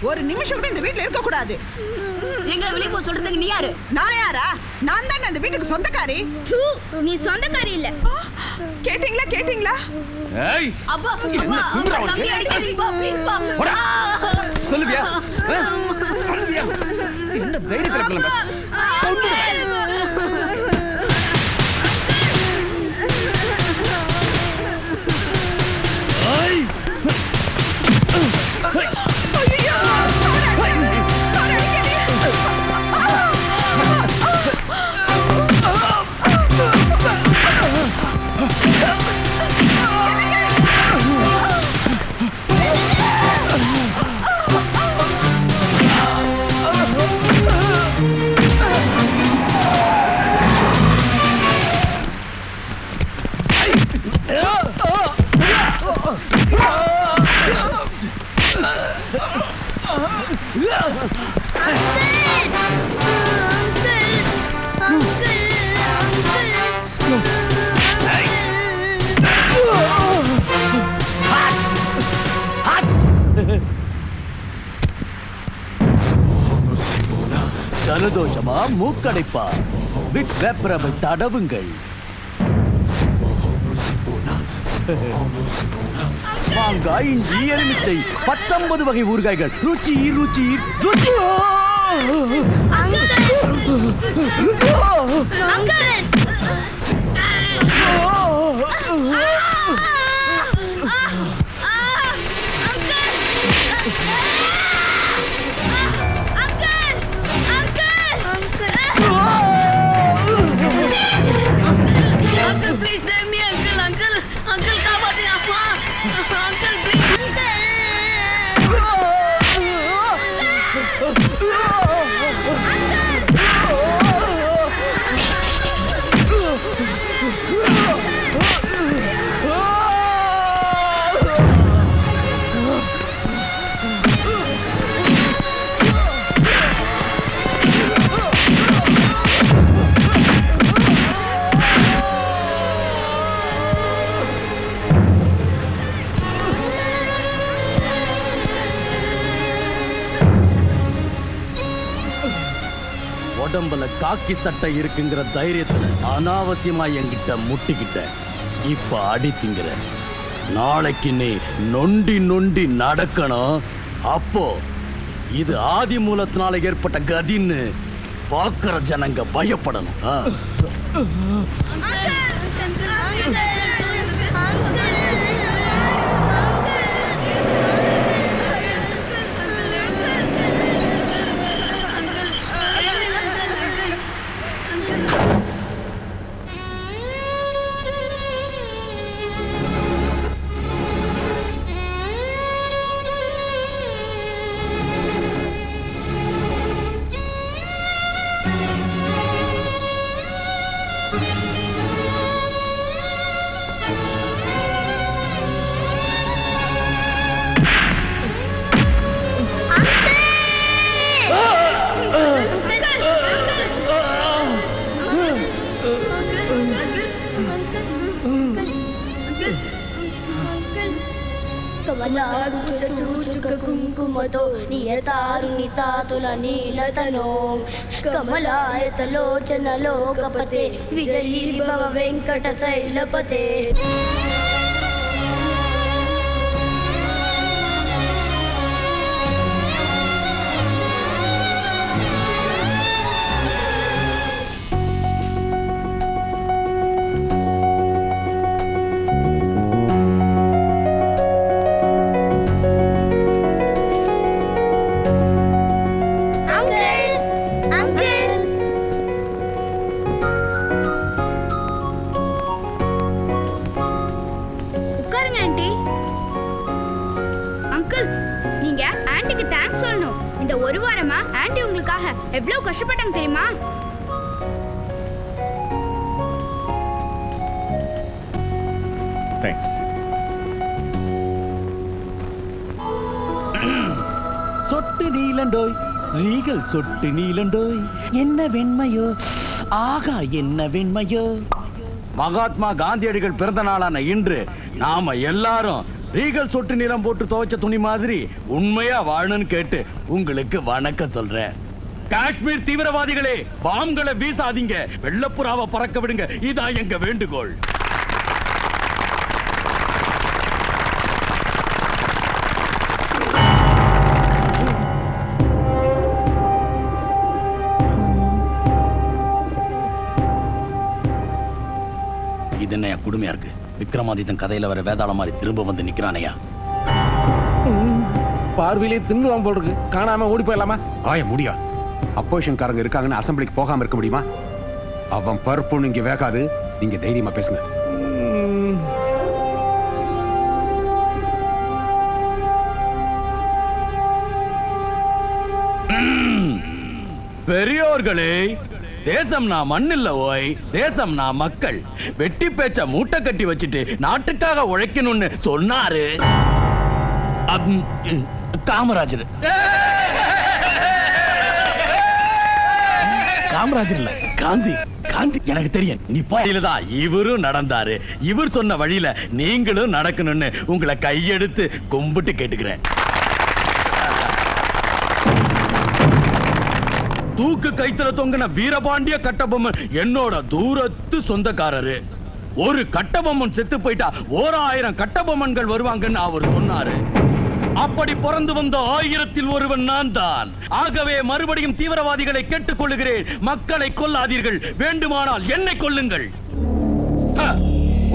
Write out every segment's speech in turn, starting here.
ஒரு நிமிஷம் கூட இந்த வீட்டுல இருக்க கூடாது. எங்களை வெளியே போக சொல்றதுக்கு நீ யாரு? நான் யாரா? நான் தான் அந்த வீட்டுக்கு சொந்தக்காரி. நீ சொந்தக்காரி இல்ல. கேட்டீங்களா கேட்டீங்களா? ஏய் அப்பா தம்பி அடிக்காதீங்க பா ப்ளீஸ் பா. சொல்லுவியா? சொல்லுவியா? என்ன தைரியத்துல கிளம்ப? ஜலதோஷமா மூக்கடைப்பா விட்ரபிரமை தடவுங்கள். மாங்காய், இஞ்சி, எலுமிச்சை, 19 வகை ஊறுகாய்கள். ருச்சி ருச்சி ருச்சி. Uncle, please save me, uncle, uncle, uncle, காப்பாத்துங்க அப்பா, uncle, please. உடம்புல காக்கி சட்டை இருக்குங்கிற தைரியத்துல அனாவசியமா என்கிட்ட முட்டிக்கிட்ட. இப்ப அடித்திங்கிற. நாளைக்கு நீ நொண்டி நொண்டி நடக்கணும். அப்போ இது ஆதி மூலத்தினால ஏற்பட்ட கதின்னு பாக்குற ஜனங்க பயப்படணும். కుంకుమతో నియతారుణితాతుల నీలతనో కమలాయతలోచనలోకపతే విజయీ భవ వెంకట శైలపతే. இந்த ஒரு வாரமா ஆண்டி உங்களுக்காக எவ்வளவு கஷ்டப்பட்டாங்க தெரியுமா? தேங்க்ஸ். சொட்டு நீலண்டோய் ரீகல் சொட்டு நீலண்டோய் என்ன வெண்மையோ ஆகா என்ன வெண்மையோ. மகாத்மா காந்தியடிகள் பிறந்த நாளான இன்று நாம எல்லாரும் ரீகல் சொட்டு நிறம் போட்டு துவைச்ச துணி மாதிரி உண்மையா வாழணும்னு கேட்டு உங்களுக்கு வணக்கம் சொல்றேன். காஷ்மீர் தீவிரவாதிகளே, பாம்களை வீசாதீங்க, வெள்ளப்புறாவை பறக்க விடுங்க, இதான் எங்க வேண்டுகோள். இது என்ன கொடுமையா இருக்கு? விக்ரமாதித்தன் கதையில வர வேதாள மாதிரி திரும்ப வந்து நிக்கிறானையா? பார்வையிலே தின்னுதான் போல் இருக்கு. காணாம ஓடி போயிடலாமா? ஆய முடியா. அப்போசிஷன்காரங்க இருக்காங்கன்னு அசம்பிளிக்கு போகாம இருக்க முடியுமா? அவன் பருப்புன்னு இங்க வேகாது. நீங்க தைரியமா பேசுங்க. பெரியோர்களே, தேசம்னா மண்ணில்ல ஓய், தேசம்னா மக்கள். வெட்டி பேச்ச மூட்டை கட்டி வச்சுட்டு நாட்டுக்காக உழைக்கணும்னு சொன்னாரு காமராஜர். காமராஜர் இல்ல, காந்தி. காந்தி எனக்கு தெரியும். நீ போயிலதான் இவரும் நடந்தாரு. இவர் சொன்ன வழியில நீங்களும் நடக்கணும்னு உங்களை கையெடுத்து கும்பிட்டு கேட்டுக்கிறேன். தூக்கு கைத்துல தொங்கின வீரபாண்டிய கட்டபொம்மன் என்னோட தூரத்து சொந்தக்காரரு. ஒரு கட்டபொம்மன் செத்து போயிட்டா 1000 கட்டபொம்மன்கள் வருவாங்கன்னு அவர் சொன்னாரு. அப்படி பிறந்து வந்த 1000ல் ஒருவன் நான் தான். ஆகவே மறுபடியும் தீவிரவாதிகளை கேட்டுக் கொள்ளுகிறேன், மக்களை கொல்லாதீர்கள், வேண்டுமானால் என்னை கொல்லுங்கள்.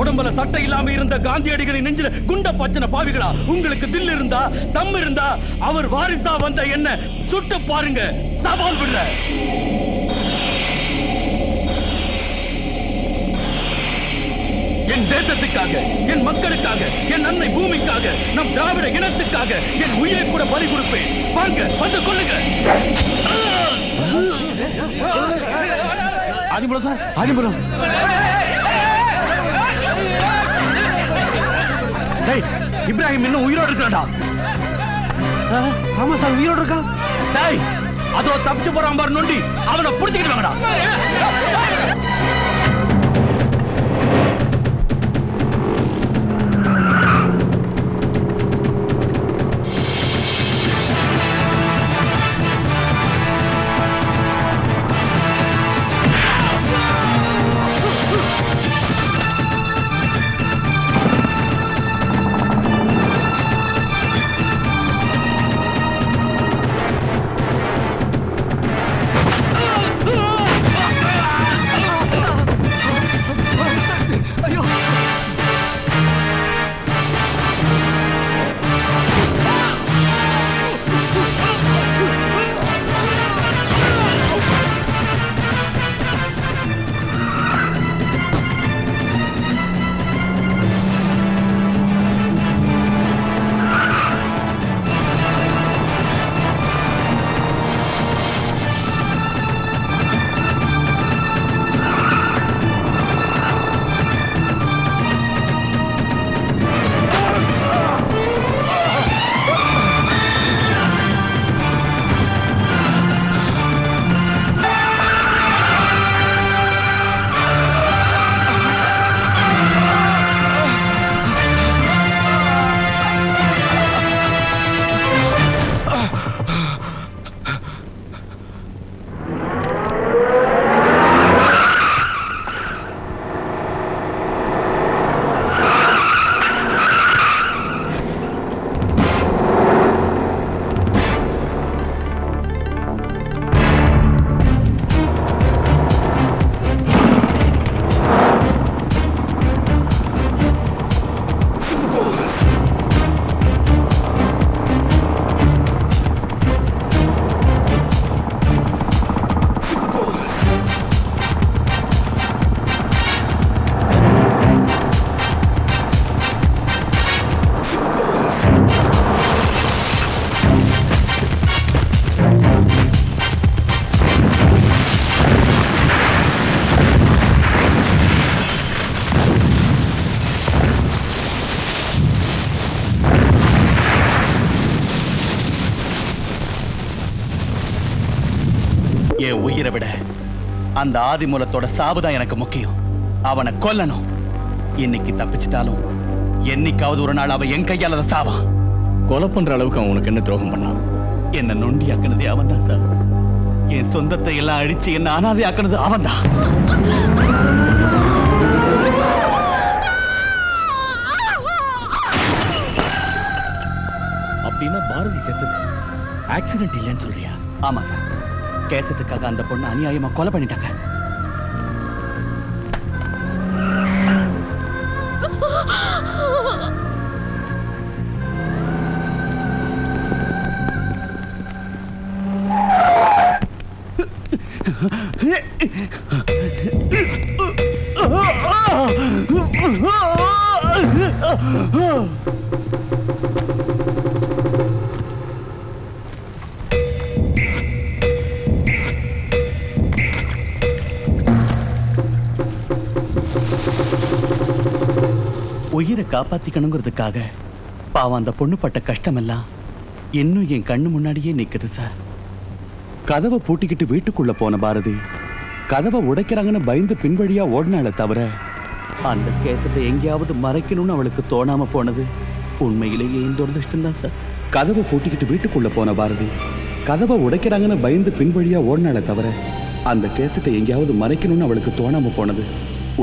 உடம்புல சட்டை இல்லாம இருந்த காந்தியடிகளின் நெஞ்சில குண்ட பச்சன பாவிகளா, உங்களுக்கு தில் இருந்தா, தம் இருந்தா, அவர் வாரிசா வந்த என்ன சுட்டு பாருங்க, சவால் விடுற. என் தேசத்துக்காக, என் மக்களுக்காக, என் அன்னை பூமிக்காக, நம் திராவிட இனத்துக்காக என் உயிரை கூட பலி கொடுப்பேன். வாங்க, வந்து கொள்ளுங்க. ஆதிபுரம் சார், ஆதிபுரம். இப்ராஹிம் இன்னும் உயிரோடு இருக்கிறாடா. ஆமா சார், உயிரோடு இருக்கா. டேய், அதோ தப்பிச்சு போறான் பாரு நொண்டி, அவனை புடிச்சுக்கிட்டு வாங்கடா. என் உயிரை விட அந்த ஆதிமூலத்தோட சாவுதான் எனக்கு முக்கியம். அவனை கொல்லணும். இன்னைக்கு தப்பிச்சிட்டாலும் என்னைக்காவது ஒரு நாள் அவ என் கையால அதை சாவான். கொலை பண்ற அளவுக்கு அவன் உனக்கு என்ன துரோகம் பண்ணான்? என்ன நொண்டி ஆக்குனதே அவன் தான் சார். என் சொந்தத்தை எல்லாம் அழிச்சு என்ன அனாதை ஆக்குனது அவன் தான். அப்படின்னா பாரதி செத்தது ஆக்சிடென்ட் இல்லைன்னு சொல்றியா? ஆமா சார். கேசட்டுக்காக அந்த பொண்ணை அநியாயமா கொலை பண்ணிட்டாங்க. உயிரை காப்பாத்திக்கணுங்கிறதுக்காக பாவம் அந்த பொண்ணு பட்ட கஷ்டம் எல்லாம் இன்னும் என் கண்ணு முன்னாடியே நிக்குது சார். கதவை பூட்டிக்கிட்டு வீட்டுக்குள்ள போன பாரதி கதவை உடைக்கிறாங்கன்னு பயந்து பின்வழியா ஓடினால தவிர அந்த கேசத்தை எங்கேயாவது மறைக்கணும்னு அவளுக்கு தோணாம போனது உண்மையிலேயே இந்த துரதிர்ஷ்டம் தான் சார். கதவை பூட்டிக்கிட்டு வீட்டுக்குள்ள போன பாரதி கதவை உடைக்கிறாங்கன்னு பயந்து பின்வழியா ஓடினால தவிர அந்த கேசத்தை எங்கேயாவது மறைக்கணும்னு அவளுக்கு தோணாம போனது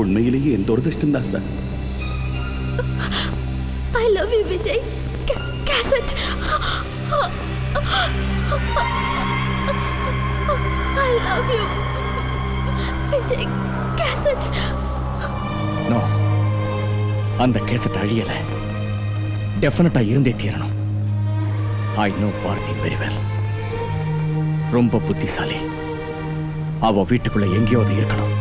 உண்மையிலேயே என் துரதிர்ஷ்டம் தான் sir. I love you, Vijay. Cassette. I love you. Vijay, cassette. No, அந்த கேசட் அழியல. டெஃபினட்டா இருந்தே தீரணும். I know Bharathi very well. ரொம்ப புத்திசாலி. அவ வீட்டுக்குள்ள எங்கேயாவது இருக்கணும்.